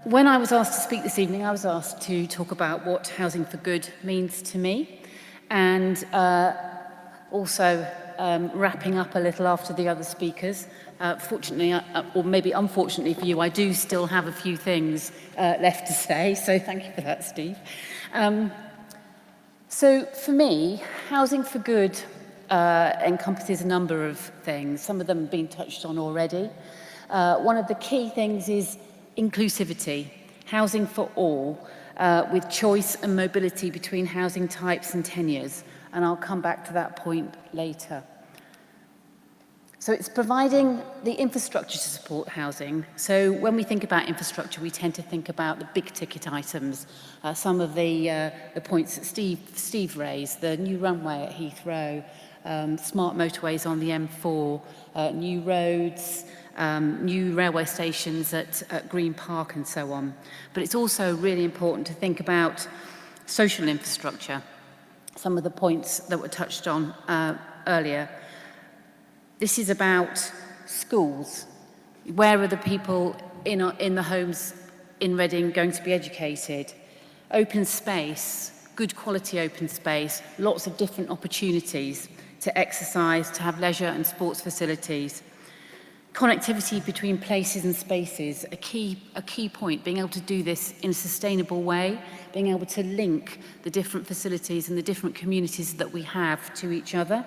When I was asked to speak this evening, I was asked to talk about what Housing for Good means to me, and also wrapping up a little after the other speakers. Fortunately, or maybe unfortunately for you, I do still have a few things left to say, so thank you for that, Steve. So for me, Housing for Good encompasses a number of things. Some of them have been touched on already. One of the key things is inclusivity, housing for all, with choice and mobility between housing types and tenures. And I'll come back to that point later. So it's providing the infrastructure to support housing. So when we think about infrastructure, we tend to think about the big ticket items. Some of the points that Steve raised, the new runway at Heathrow, smart motorways on the M4, new roads, new railway stations at Green Park and so on. But it's also really important to think about social infrastructure. Some of the points that were touched on earlier. This is about schools. Where are the people in the homes in Reading going to be educated? Open space, good quality open space, lots of different opportunities to exercise, to have leisure and sports facilities. Connectivity between places and spaces, a key point, being able to do this in a sustainable way, being able to link the different facilities and the different communities that we have to each other.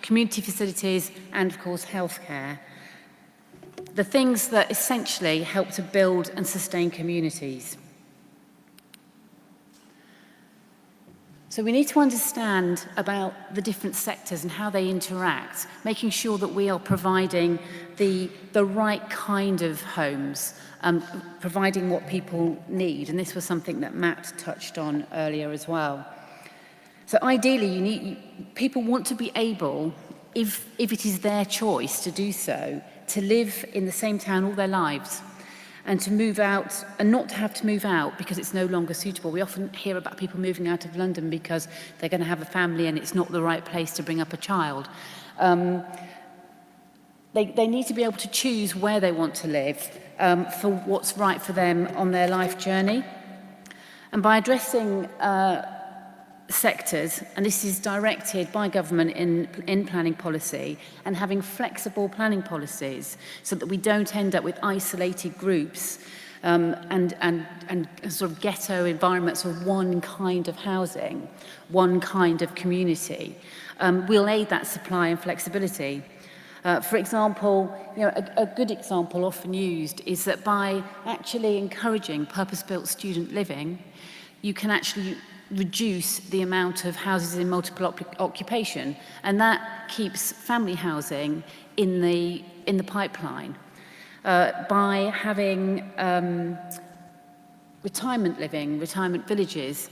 Community facilities and, of course, healthcare. The things that essentially help to build and sustain communities. So we need to understand about the different sectors and how they interact, making sure that we are providing the right kind of homes, providing what people need. And this was something that Matt touched on earlier as well. So ideally, people want to be able, if it is their choice to do so, to live in the same town all their lives, and to move out, and not to have to move out because it's no longer suitable. We often hear about people moving out of London because they're going to have a family and it's not the right place to bring up a child. They need to be able to choose where they want to live for what's right for them on their life journey. And by addressing sectors, and this is directed by government in planning policy, and having flexible planning policies so that we don't end up with isolated groups and sort of ghetto environments of one kind of housing, one kind of community, will aid that supply and flexibility. For example, a good example often used is that by actually encouraging purpose-built student living, you can actually reduce the amount of houses in multiple occupation, and that keeps family housing in the pipeline. By having retirement living, retirement villages,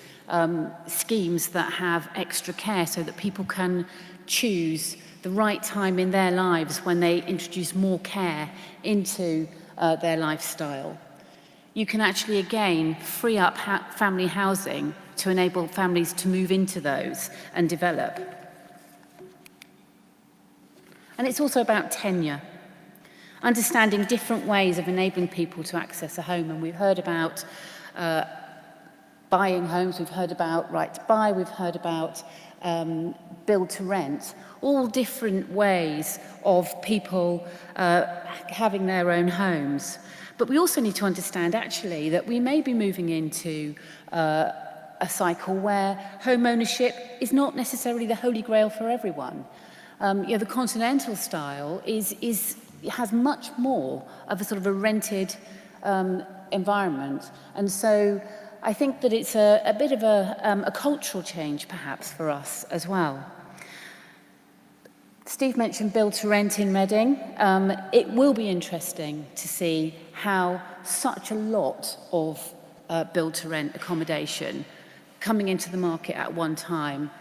schemes that have extra care so that people can choose the right time in their lives when they introduce more care into their lifestyle. You can actually, again, free up family housing to enable families to move into those and develop. And it's also about tenure, understanding different ways of enabling people to access a home. And we've heard about buying homes, we've heard about right to buy, we've heard about build to rent, all different ways of people having their own homes. But we also need to understand, actually, that we may be moving into a cycle where home ownership is not necessarily the holy grail for everyone. The continental style has much more of a sort of a rented environment. And so I think that it's a bit of a cultural change, perhaps, for us as well. Steve mentioned build to rent in Reading. It will be interesting to see how such a lot of build to rent accommodation coming into the market at one time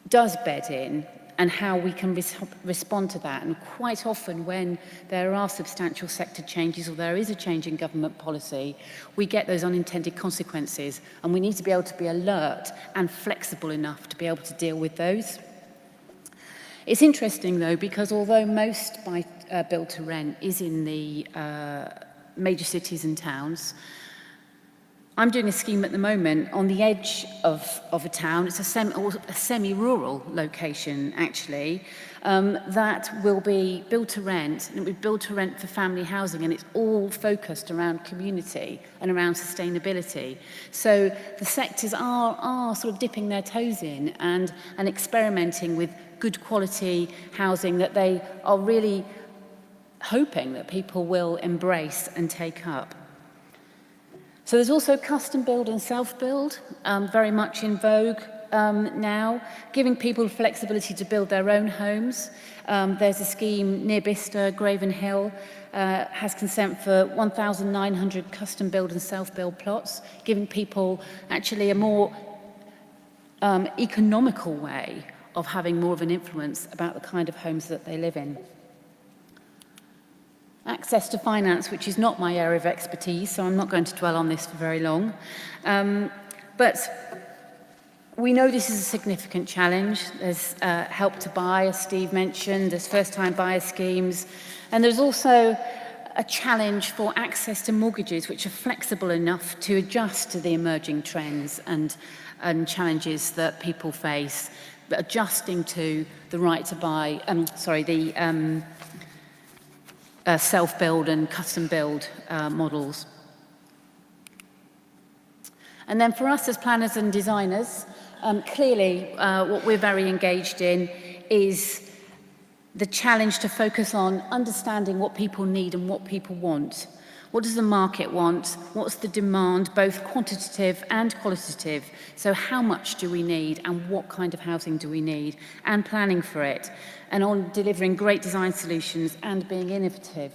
does bed in, and how we can respond to that. And quite often when there are substantial sector changes or there is a change in government policy, we get those unintended consequences, and we need to be able to be alert and flexible enough to be able to deal with those. It's interesting, though, because although most build to rent is in the major cities and towns. I'm doing a scheme at the moment on the edge of a town. It's a semi-rural location, actually, that will be built to rent, and it will be built to rent for family housing, and it's all focused around community and around sustainability. So the sectors are sort of dipping their toes in and experimenting with good quality housing that they are really hoping that people will embrace and take up. So there's also custom build and self-build, very much in vogue now, giving people flexibility to build their own homes. There's a scheme near Bicester, Graven Hill, has consent for 1,900 custom build and self-build plots, giving people actually a more economical way of having more of an influence about the kind of homes that they live in. Access to finance, which is not my area of expertise, so I'm not going to dwell on this for very long. But we know this is a significant challenge. There's Help to Buy, as Steve mentioned, there's first-time buyer schemes, and there's also a challenge for access to mortgages which are flexible enough to adjust to the emerging trends and challenges that people face, but adjusting to the right to buy, self-build and custom build models. And then for us as planners and designers, clearly what we're very engaged in is the challenge to focus on understanding what people need and what people want. What does the market want? What's the demand, both quantitative and qualitative? So how much do we need and what kind of housing do we need? And planning for it. And on delivering great design solutions and being innovative.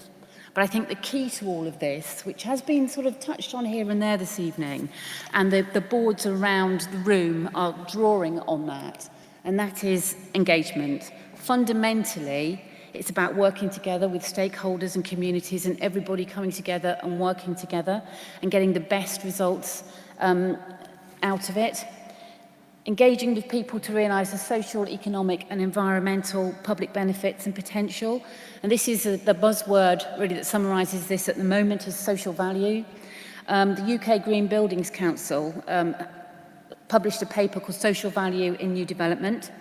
But I think the key to all of this, which has been sort of touched on here and there this evening, and the boards around the room are drawing on that, and that is engagement. Fundamentally, it's about working together with stakeholders and communities and everybody coming together and working together and getting the best results out of it. Engaging with people to realise the social, economic and environmental public benefits and potential. And this is the buzzword really that summarises this at the moment as social value. The UK Green Buildings Council published a paper called Social Value in New Development.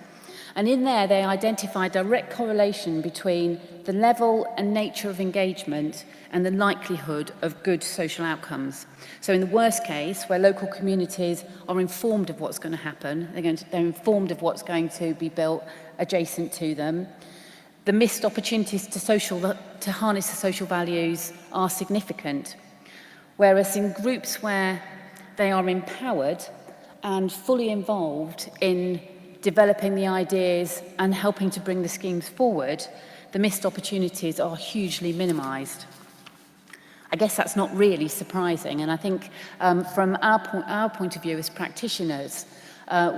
And in there, they identified direct correlation between the level and nature of engagement and the likelihood of good social outcomes. So in the worst case, where local communities are informed of what's going to happen, they're informed of what's going to be built adjacent to them, the missed opportunities to harness the social values are significant. Whereas in groups where they are empowered and fully involved in developing the ideas and helping to bring the schemes forward, the missed opportunities are hugely minimised. I guess that's not really surprising, and I think from our point of view as practitioners,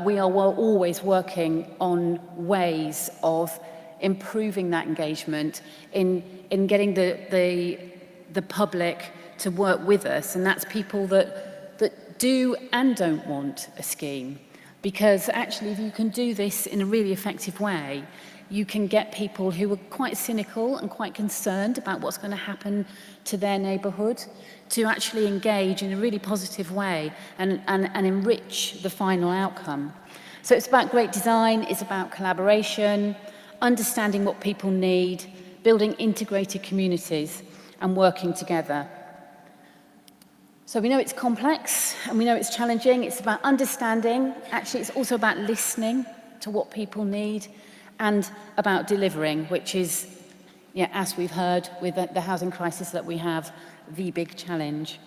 we are always working on ways of improving that engagement in getting the public to work with us, and that's people that do and don't want a scheme. Because actually, if you can do this in a really effective way, you can get people who are quite cynical and quite concerned about what's going to happen to their neighbourhood to actually engage in a really positive way and enrich the final outcome. So it's about great design, it's about collaboration, understanding what people need, building integrated communities and working together. So we know it's complex and we know it's challenging. It's about understanding. Actually, it's also about listening to what people need and about delivering, which is, as we've heard with the housing crisis that we have, the big challenge.